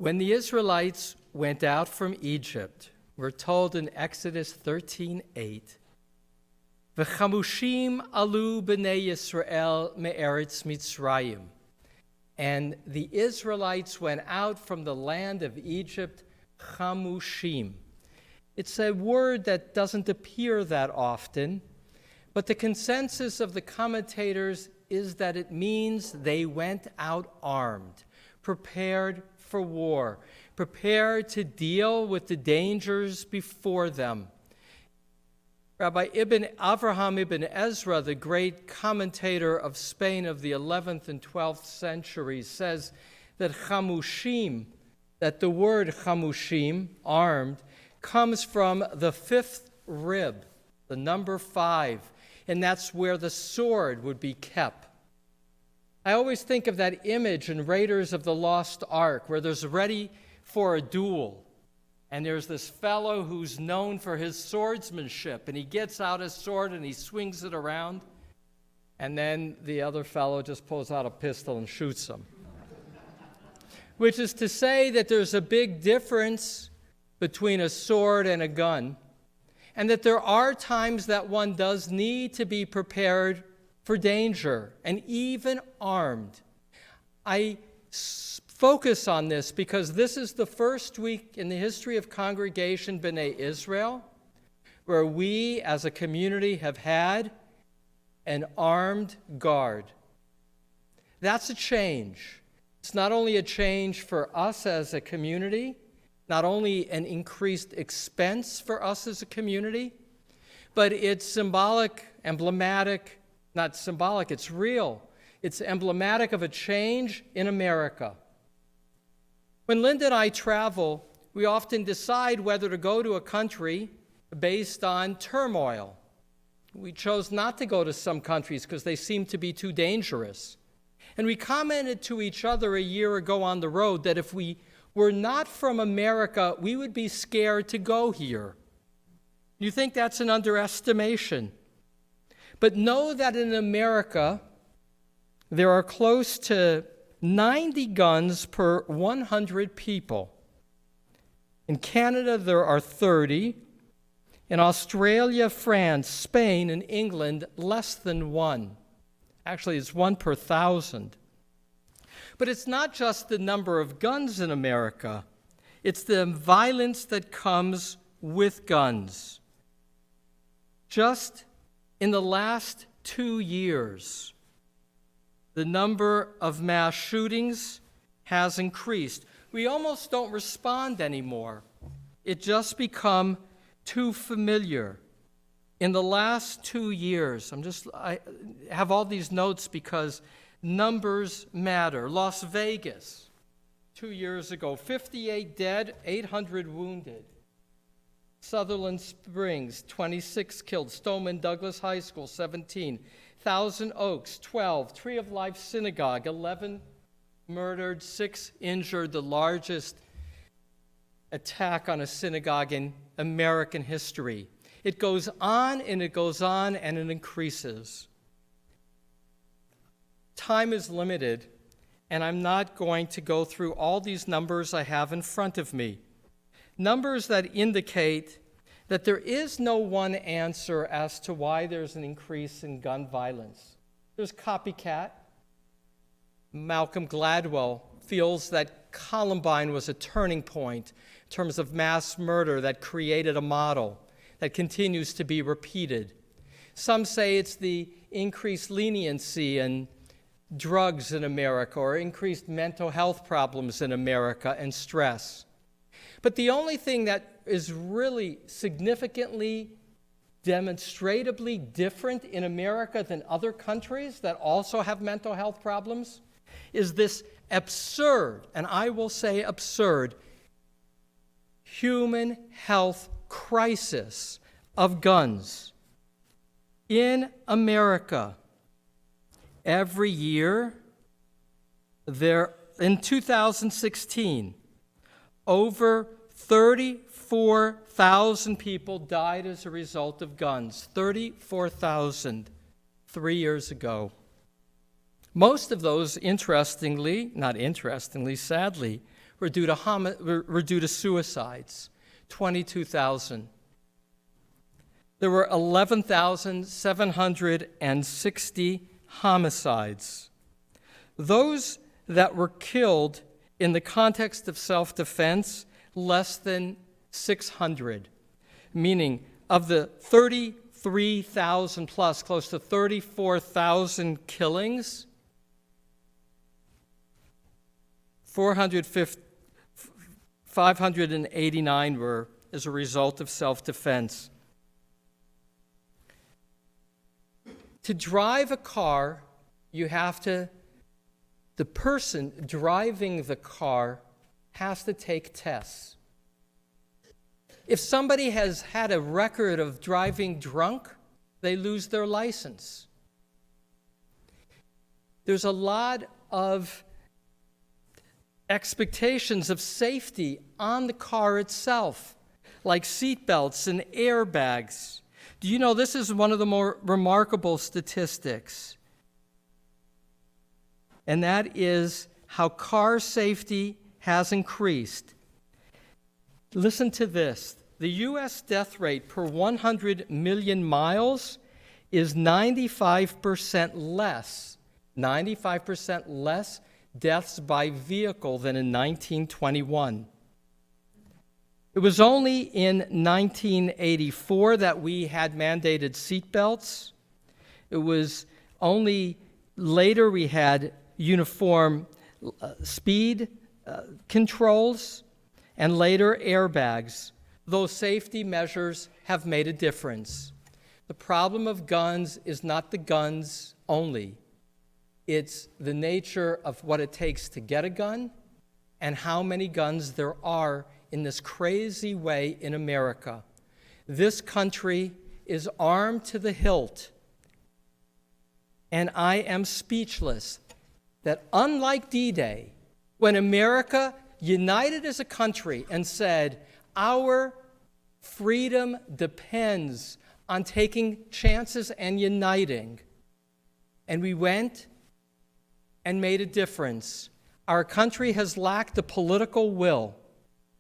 When the Israelites went out from Egypt, we're told in Exodus 13:8, V'chamushim alu b'nei Yisrael me'eretz Mitzrayim. And the Israelites went out from the land of Egypt, chamushim. It's a word that doesn't appear that often, but the consensus of the commentators is that it means they went out armed, prepared for war, prepared to deal with the dangers before them. Rabbi Avraham ibn Ezra, the great commentator of Spain of the 11th and 12th centuries, says that chamushim, that the word chamushim, armed, comes from the fifth rib, the number 5, and that's where the sword would be kept. I always think of that image in Raiders of the Lost Ark where there's ready for a duel. And there's this fellow who's known for his swordsmanship, and he gets out his sword and he swings it around, and then the other fellow just pulls out a pistol and shoots him. Which is to say that there's a big difference between a sword and a gun, and that there are times that one does need to be prepared for danger and even armed. I focus on this because this is the first week in the history of Congregation B'nai Israel where we as a community have had an armed guard. That's a change. It's not only a change for us as a community, not only an increased expense for us as a community, but it's symbolic, emblematic, not symbolic, it's real. It's emblematic of a change in America. When Linda and I travel, we often decide whether to go to a country based on turmoil. We chose not to go to some countries because they seemed to be too dangerous. And we commented to each other a year ago on the road that if we were not from America, we would be scared to go here. You think that's an underestimation. But know that in America, there are close to 90 guns per 100 people. In Canada, there are 30. In Australia, France, Spain, and England, less than 1. Actually, it's 1 per 1,000. But it's not just the number of guns in America. It's the violence that comes with guns. Just in the last 2 years, the number of mass shootings has increased. We almost don't respond anymore. It just become too familiar. In the last 2 years, I have all these notes because numbers matter. Las Vegas, 2 years ago, 58 dead, 800 wounded. Sutherland Springs, 26 killed. Stoneman Douglas High School, 17. Thousand Oaks, 12. Tree of Life Synagogue, 11 murdered, 6 injured, the largest attack on a synagogue in American history. It goes on and it goes on and it increases. Time is limited, and I'm not going to go through all these numbers I have in front of me. Numbers that indicate that there is no one answer as to why there's an increase in gun violence. There's copycat. Malcolm Gladwell feels that Columbine was a turning point in terms of mass murder that created a model that continues to be repeated. Some say it's the increased leniency and drugs in America or increased mental health problems in America and stress. But the only thing that is really significantly, demonstrably different in America than other countries that also have mental health problems is this absurd, and I will say absurd, human health crisis of guns. In America, every year, in 2016, over 34,000 people died as a result of guns. 34,000 3 years ago. Most of those, sadly, were due to suicides, 22,000. There were 11,760 homicides. Those that were killed in the context of self-defense, less than 600, meaning of the 33,000 plus, close to 34,000 killings, 589 were as a result of self-defense. To drive a car, the person driving the car has to take tests. If somebody has had a record of driving drunk, they lose their license. There's a lot of expectations of safety on the car itself, like seat belts and airbags. Do you know this is one of the more remarkable statistics? And that is how car safety has increased. Listen to this. The U.S. death rate per 100 million miles is 95% less deaths by vehicle than in 1921. It was only in 1984 that we had mandated seatbelts. It was only later we had uniform speed controls, and later airbags. Those safety measures have made a difference. The problem of guns is not the guns only. It's the nature of what it takes to get a gun and how many guns there are in this crazy way in America. This country is armed to the hilt, and I am speechless that unlike D-Day, when America united as a country and said, our freedom depends on taking chances and uniting, and we went and made a difference. Our country has lacked the political will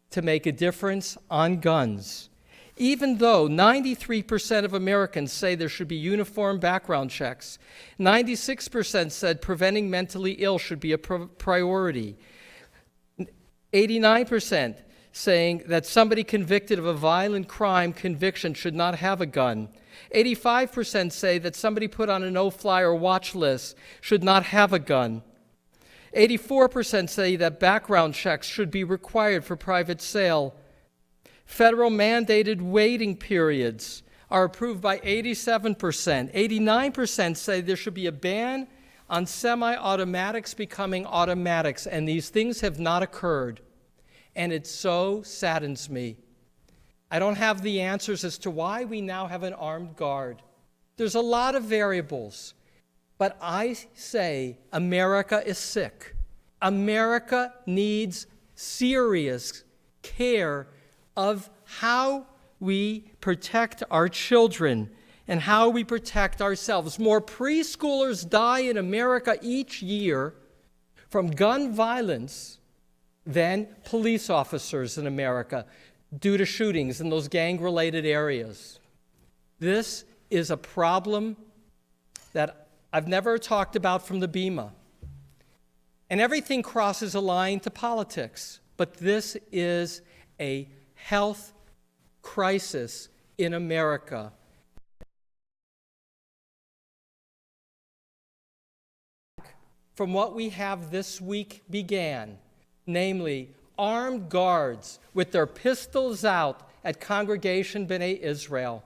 to make a difference on guns. Even though 93% of Americans say there should be uniform background checks, 96% said preventing mentally ill should be a priority, 89% saying that somebody convicted of a violent crime conviction should not have a gun, 85% say that somebody put on a no-fly or watch list should not have a gun, 84% say that background checks should be required for private sale. Federal mandated waiting periods are approved by 87%. 89% say there should be a ban on semi-automatics becoming automatics, and these things have not occurred. And it so saddens me. I don't have the answers as to why we now have an armed guard. There's a lot of variables. But I say America is sick. America needs serious care of how we protect our children and how we protect ourselves. More preschoolers die in America each year from gun violence than police officers in America due to shootings in those gang-related areas. This is a problem that I've never talked about from the Bema. And everything crosses a line to politics, but this is a health crisis in America. From what we have this week began, namely armed guards with their pistols out at Congregation B'nai Israel.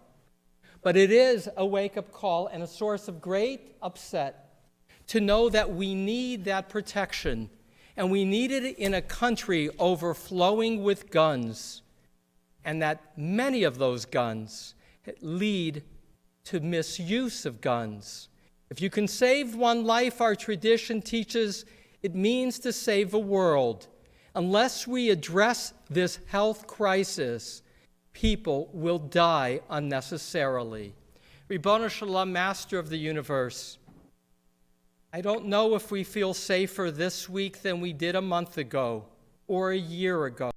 But it is a wake-up call and a source of great upset to know that we need that protection, and we need it in a country overflowing with guns, and that many of those guns lead to misuse of guns. If you can save one life, our tradition teaches it means to save a world. Unless we address this health crisis, people will die unnecessarily. Ribono Shalom, Master of the universe, I don't know if we feel safer this week than we did a month ago. or a year ago.